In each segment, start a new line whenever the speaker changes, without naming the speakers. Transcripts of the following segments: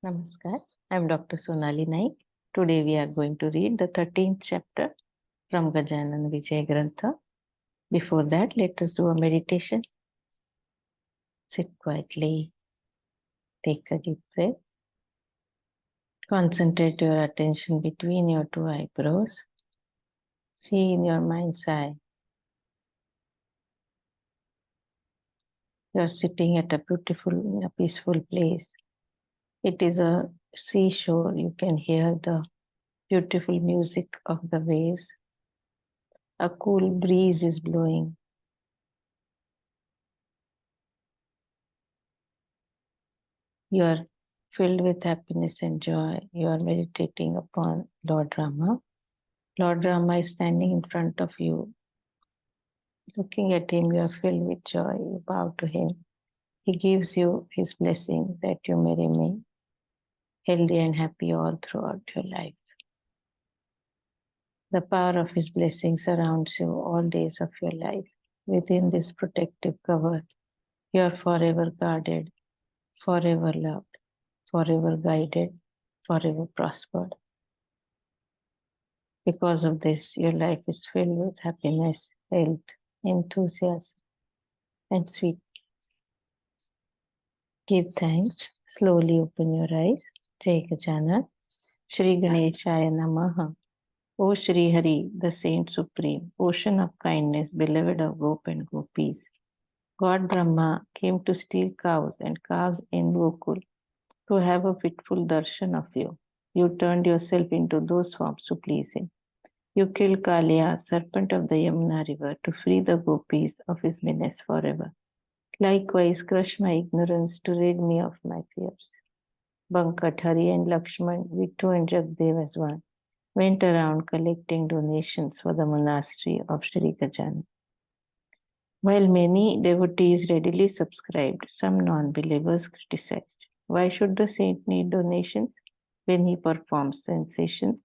Namaskar, I am Dr. Sonali Naik. Today we are going to read the 13th chapter from Gajanan Vijay Granth. Before that, let us do a meditation. Sit quietly, take a deep breath. Concentrate your attention between your two eyebrows. See in your mind's eye. You are sitting at a beautiful, peaceful place. It is a seashore. You can hear the beautiful music of the waves. A cool breeze is blowing. You are filled with happiness and joy. You are meditating upon Lord Rama. Lord Rama is standing in front of you. Looking at him, you are filled with joy. You bow to him. He gives you his blessing that you may remain healthy and happy all throughout your life. The power of his blessing surrounds you all days of your life. Within this protective cover, you are forever guarded, forever loved, forever guided, forever prospered. Because of this, your life is filled with happiness, health, enthusiasm, and sweet. Give thanks. Slowly open your eyes. Jai Gajanan. Shri Ganeshaya Namaha. O Shri Hari, the Saint Supreme, ocean of kindness, beloved of Gop and Gopis. God Brahma came to steal cows and calves in Gokul to have a fitful darshan of you. You turned yourself into those forms to please him. You killed Kalia, serpent of the Yamuna river, to free the gopis of his menace forever. Likewise, crush my ignorance to rid me of my fears. Bankat, Hari and Lakshman, Vittu and Jagdev as one, went around collecting donations for the monastery of Sri Gajanan. While many devotees readily subscribed, some non-believers criticized. Why should the saint need donations when he performs sensations?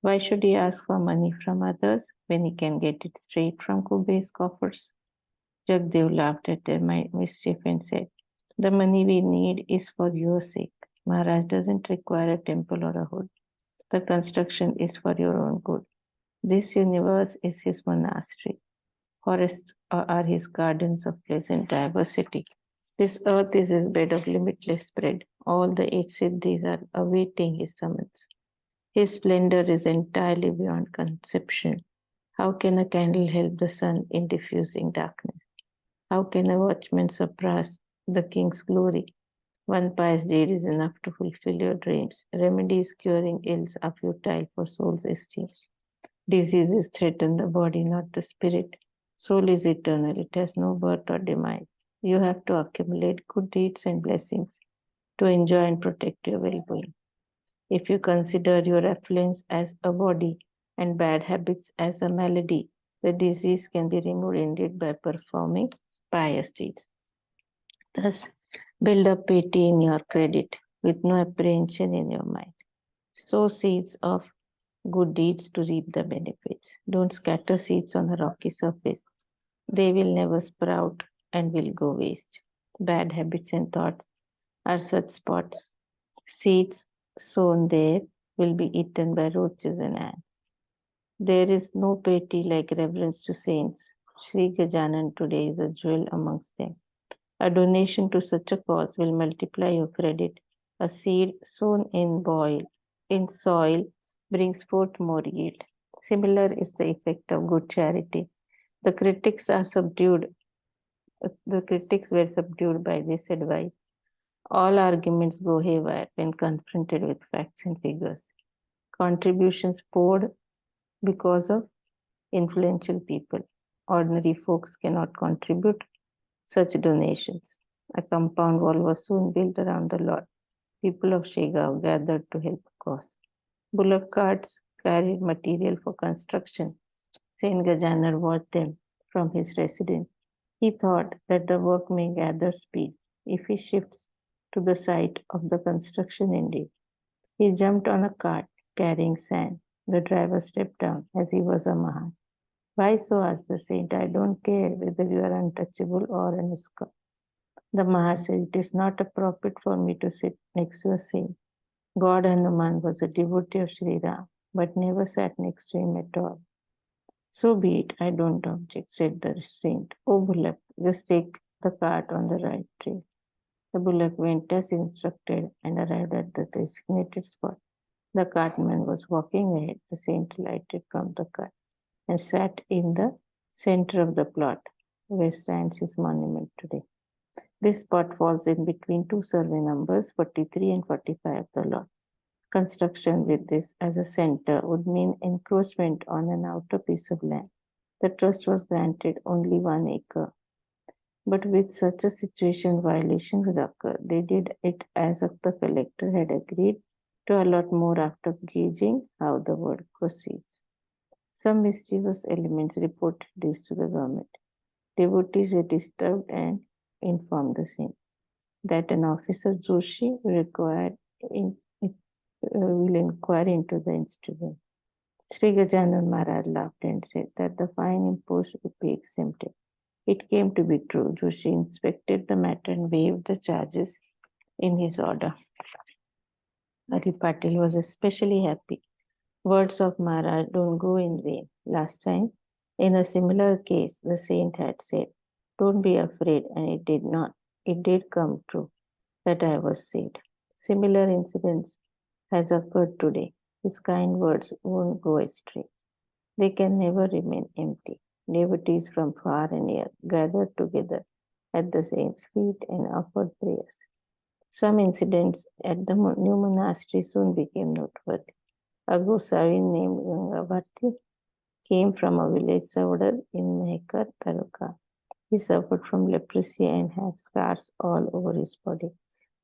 Why should he ask for money from others when he can get it straight from Kuber's coffers? Jagdev laughed at their mischief and said, the money we need is for your sake. Maharaj doesn't require a temple or a hood. The construction is for your own good. This universe is his monastery. Forests are his gardens of pleasant diversity. This earth is his bed of limitless spread. All the 8 siddhis are awaiting his summons. His splendor is entirely beyond conception. How can a candle help the sun in diffusing darkness? How can a watchman surpass the king's glory? One pious deed is enough to fulfill your dreams. Remedies curing ills are futile for soul's esteem. Diseases threaten the body, not the spirit. Soul is eternal. It has no birth or demise. You have to accumulate good deeds and blessings to enjoy and protect your well-being. If you consider your affluence as a body and bad habits as a malady, the disease can be removed indeed by performing pious deeds. Thus, build up piety in your credit with no apprehension in your mind. Sow seeds of good deeds to reap the benefits. Don't scatter seeds on a rocky surface. They will never sprout and will go waste. Bad habits and thoughts are such spots. Seeds sown there will be eaten by roaches and ants. There is no piety like reverence to saints. Sri Gajanan today is a jewel amongst them. A donation to such a cause will multiply your credit. A seed sown in soil brings forth more yield. Similar is the effect of good charity. The critics were subdued by this advice. All arguments go haywire when confronted with facts and figures. Contributions poured because of influential people. Ordinary folks cannot contribute such donations. A compound wall was soon built around the lot. People of Shegao gathered to help the cause. Bullock carts carried material for construction. Saint Gajanar watched them from his residence. He thought that the work may gather speed if he shifts to the site of the construction indeed. He jumped on a cart carrying sand. The driver stepped down as he was a Mahan. Why so? Asked the saint. I don't care whether you are untouchable or an Iskar. The Maha said, it is not appropriate for me to sit next to a saint. God Hanuman was a devotee of Sri Ram, but never sat next to him at all. So be it, I don't object, said the saint. Oh bullock, just take the cart on the right trail. The bullock went as instructed and arrived at the designated spot. The cartman was walking ahead. The saint alighted from the cart and sat in the center of the plot where stands his monument today. This spot falls in between two survey numbers 43 and 45 of the lot. Construction with this as a center would mean encroachment on an outer piece of land. The trust was granted only 1 acre. But with such a situation, violation would occur. They did it as if the collector had agreed to allot more after gauging how the work proceeds. Some mischievous elements reported this to the government. Devotees were disturbed and informed the same that an officer Joshi will inquire into the incident. Sri Gajanan Maharaj laughed and said that the fine imposed would be exempted. It came to be true. Joshi inspected the matter and waived the charges in his order. Hari Patil was especially happy. Words of Maharaj don't go in vain. Last time, in a similar case, the saint had said, don't be afraid, and it did not. It did come true that I was saved. Similar incidents has occurred today. His kind words won't go astray. They can never remain empty. Devotees from far and near gathered together at the saint's feet and offered prayers. Some incidents at the new monastery soon became noteworthy. A Gosavi named Ganga came from a village Savadar in Mehkar Taluka. He suffered from leprosy and had scars all over his body.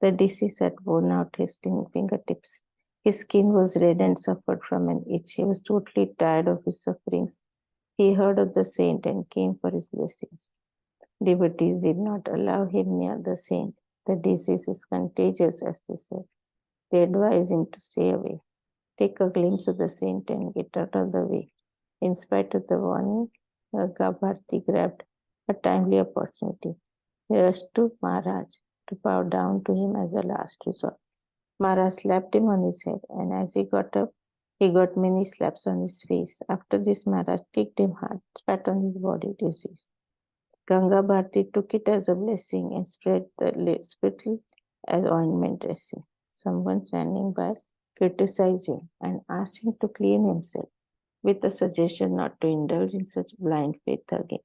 The disease had worn out his fingertips. His skin was red and suffered from an itch. He was totally tired of his sufferings. He heard of the saint and came for his blessings. Devotees did not allow him near the saint. The disease is contagious, as they said. They advised him to stay away. Take a glimpse of the saint and get out of the way. In spite of the warning, Gabharti grabbed a timely opportunity. He rushed to Maharaj to bow down to him as a last resort. Maharaj slapped him on his head, and as he got up, he got many slaps on his face. After this, Maharaj kicked him hard, spat on his body disease. Ganga Bharti took it as a blessing and spread the spittle as ointment dressing. Someone standing by criticized him and asked him to clean himself, with a suggestion not to indulge in such blind faith again.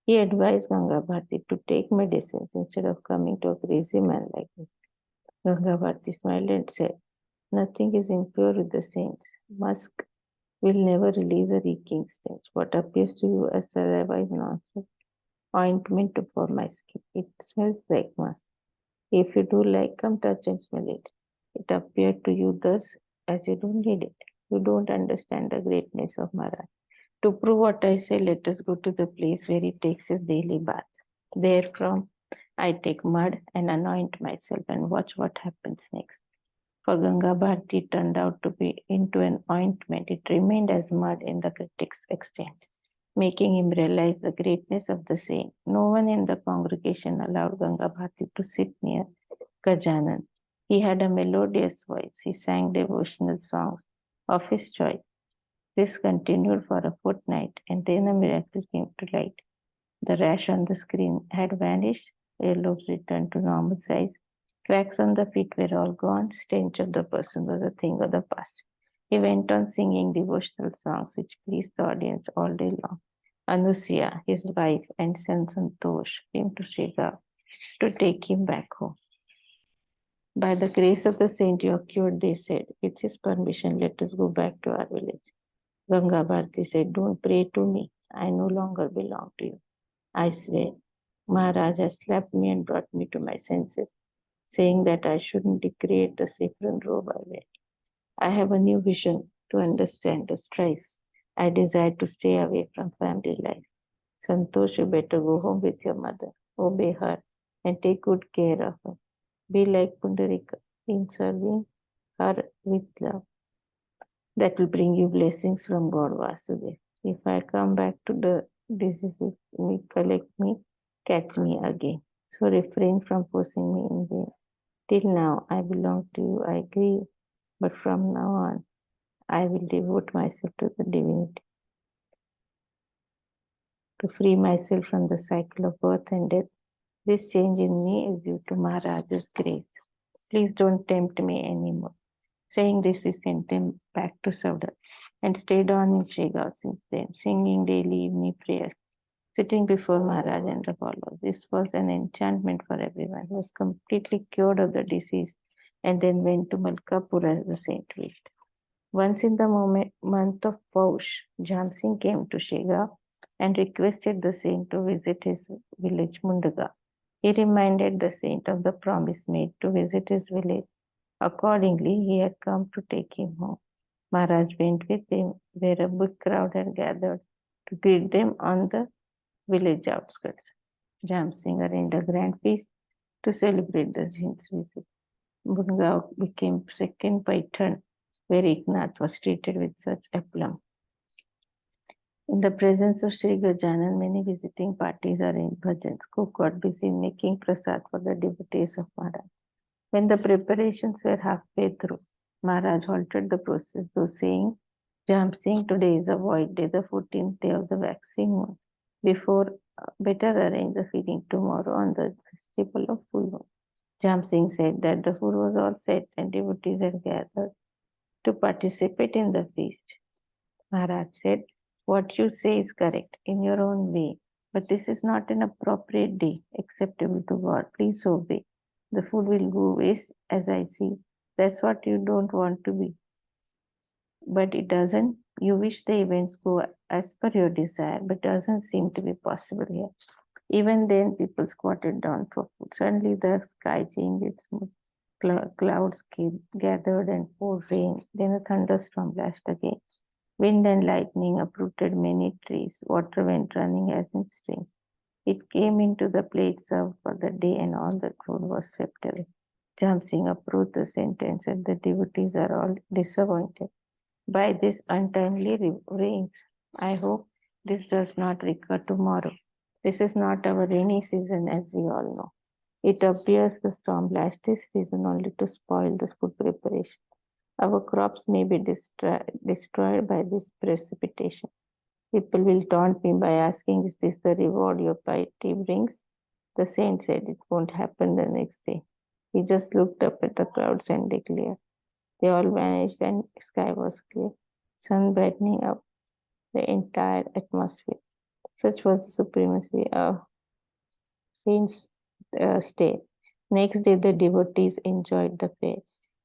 He advised Ganga Bharti to take medicines instead of coming to a crazy man like this. Ganga Bharti smiled and said, nothing is impure with the saints. Musk will never release a reeking stench. What appears to you as saliva is nonsense. Ointment for my skin. It smells like musk. If you do like, come touch and smell it. It appeared to you thus as you don't need it. You don't understand the greatness of Maharaj. To prove what I say, let us go to the place where he takes his daily bath. Therefrom, I take mud and anoint myself and watch what happens next. For Ganga Bharti turned out to be into an ointment. It remained as mud in the critic's extent, making him realize the greatness of the saint. No one in the congregation allowed Ganga Bharti to sit near Gajanan. He had a melodious voice. He sang devotional songs of his choice. This continued for a fortnight, and then a miracle came to light. The rash on the screen had vanished, earlobes returned to normal size, cracks on the feet were all gone, stench of the person was a thing of the past. He went on singing devotional songs which pleased the audience all day long. Anusuya, his wife, and son Santosh came to Shiga to take him back home. By the grace of the saint, you are cured, they said. With his permission, let us go back to our village. Ganga Bharti said, don't pray to me. I no longer belong to you. I swear. Maharaj has slapped me and brought me to my senses, saying that I shouldn't degrade the saffron robe I wear. I have a new vision to understand the strife. I desire to stay away from family life. Santosh, you better go home with your mother. Obey her and take good care of her. Be like Pundarika in serving her with love. That will bring you blessings from God Vasudeva. If I come back to the diseases, collect me, catch me again. So refrain from forcing me in vain. Till now, I belong to you. I agree but from now on, I will devote myself to the divinity, to free myself from the cycle of birth and death. This change in me is due to Maharaja's grace. Please don't tempt me anymore. Saying this, he sent him back to Sauda and stayed on in Shegaon since then, singing daily evening prayers, sitting before Maharaj and the followers. This was an enchantment for everyone. He was completely cured of the disease and then went to Malkapur as the saint wished. Once in the month of Paush, Jam Singh came to Shegaon and requested the saint to visit his village Mundaga. He reminded the saint of the promise made to visit his village. Accordingly, he had come to take him home. Maharaj went with him, where a big crowd had gathered to greet them on the village outskirts. Jam Singh arranged a grand feast to celebrate the saint's visit. Bungaon became second Python, where Eknath was treated with such aplomb. In the presence of Sri Gajanan, many visiting parties arranged bhajans. Cook got busy making prasad for the devotees of Maharaj. When the preparations were halfway through, Maharaj halted the process, though saying, Jam Singh, today is a void day, the 14th day of the waxing moon. Before, better arrange the feeding tomorrow on the festival of full moon. Jam Singh said that the food was all set and devotees had gathered to participate in the feast. Maharaj said, what you say is correct in your own way, but this is not an appropriate day acceptable to God. Please obey. The food will go waste, as I see. That's what you don't want to be. But it doesn't. You wish the events go as per your desire, but doesn't seem to be possible here. Even then, people squatted down for food. Suddenly, the sky changed its mood. Clouds gathered and poured rain. Then a thunderstorm lashed again. Wind and lightning uprooted many trees. Water went running as in streams. It came into the plate served for the day, and all the food was swept away. Jam Singh approved the sentence, and the devotees are all disappointed by this untimely rains. I hope this does not recur tomorrow. This is not our rainy season, as we all know. It appears the storm lashed this season only to spoil the food preparation. Our crops may be destroyed by this precipitation. People will taunt me by asking, is this the reward your piety brings? The saint said it won't happen the next day. He just looked up at the clouds and declared. They all vanished and the sky was clear, sun brightening up the entire atmosphere. Such was the supremacy of saint's stay. Next day, the devotees enjoyed the fair.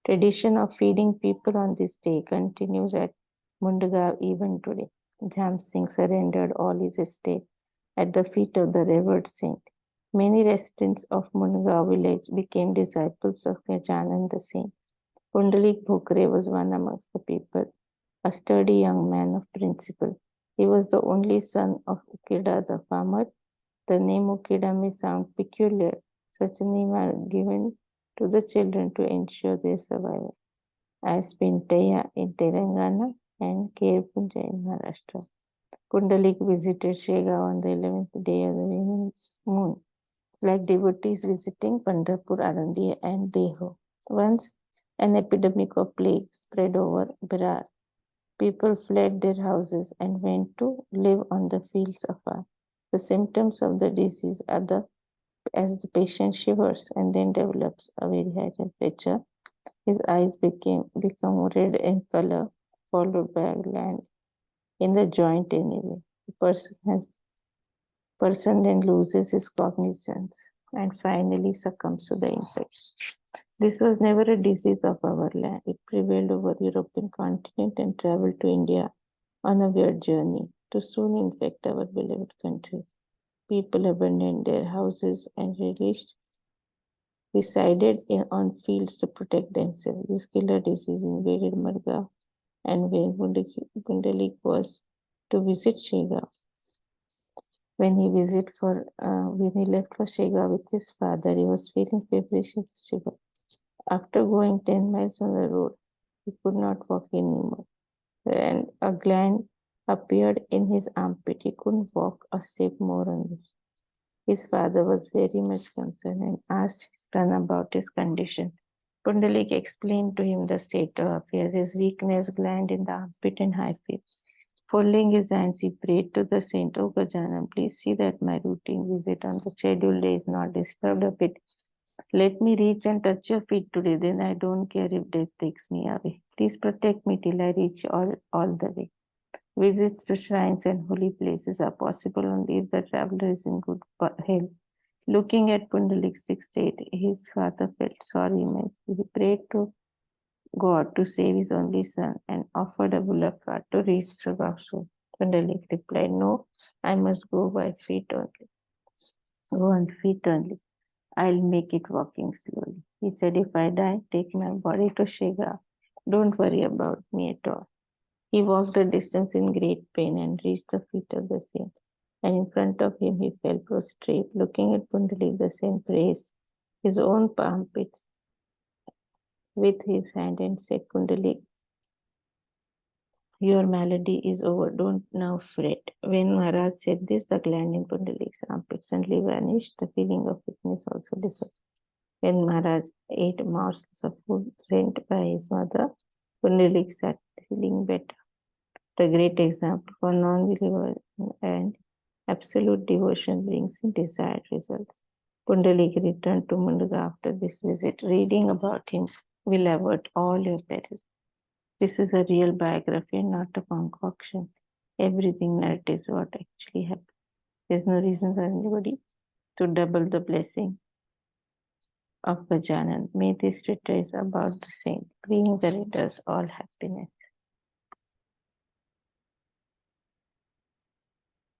Tradition of feeding people on this day continues at Mundagaon even today. Jam Singh surrendered all his estate at the feet of the revered saint. Many residents of Mundagaon village became disciples of Gajanan the saint. Pundalik Bhokre was one amongst the people, a sturdy young man of principle. He was the only son of Ukida the farmer. The name Ukida may sound peculiar. Such a name are given to the children to ensure their survival, as Pintaya in Telangana and Kerpunja in Maharashtra. Kundalik visited Shega on the 11th day of the waning moon, like devotees visiting Pandharpur, Arandia, and Deho. Once, an epidemic of plague spread over Berar. People fled their houses and went to live on the fields afar. The symptoms of the disease are as the patient shivers and then develops a very high temperature. His eyes become red in color, followed by a gland in the joint anyway. The person then loses his cognizance and finally succumbs to the infection. This was never a disease of our land. It prevailed over the European continent and traveled to India on a weird journey to soon infect our beloved country. People abandoned their houses and resided on fields to protect themselves. This killer disease invaded Marga, and when Gundalik was to visit Shega, when he left for Shega with his father, he was feeling feverish and shiver. After going 10 miles on the road, he could not walk anymore, and a gland appeared in his armpit. He couldn't walk a step more on this. His father was very much concerned and asked his son about his condition. Pundalik explained to him the state of affairs, his weakness, gland in the armpit, and high fever. Folding his hands, he prayed to the saint, "O Gajanan, please see that my routine visit on the scheduled day is not disturbed a bit. Let me reach and touch your feet today, then I don't care if death takes me away. Please protect me till I reach all the way." Visits to shrines and holy places are possible only if the traveler is in good health. Looking at Pundalik's state, his father felt sorry immensely. He prayed to God to save his only son and offered a bullock cart to reach the Vasu. Pundalik replied, "No, I must go by feet only. Go on feet only. I'll make it walking slowly." He said, "If I die, take my body to Shiga. Don't worry about me at all." He walked a distance in great pain and reached the feet of the saint. And in front of him, he fell prostrate. Looking at Pundalik, the saint praised his own armpits with his hand and said, "Pundalik, your malady is over. Don't now fret." When Maharaj said this, the gland in Pundalik's armpit suddenly vanished. The feeling of weakness also disappeared. When Maharaj ate morsels of food sent by his mother, Pundalik started feeling better. The great example for non-believer and absolute devotion brings desired results. Pundalik returned to Mundaga after this visit. Reading about him will avert all your perils. This is a real biography and not a concoction. Everything narrates what actually happened. There's no reason for anybody to double the blessing of Gajanan. May this treatise about the saint bring the readers all happiness.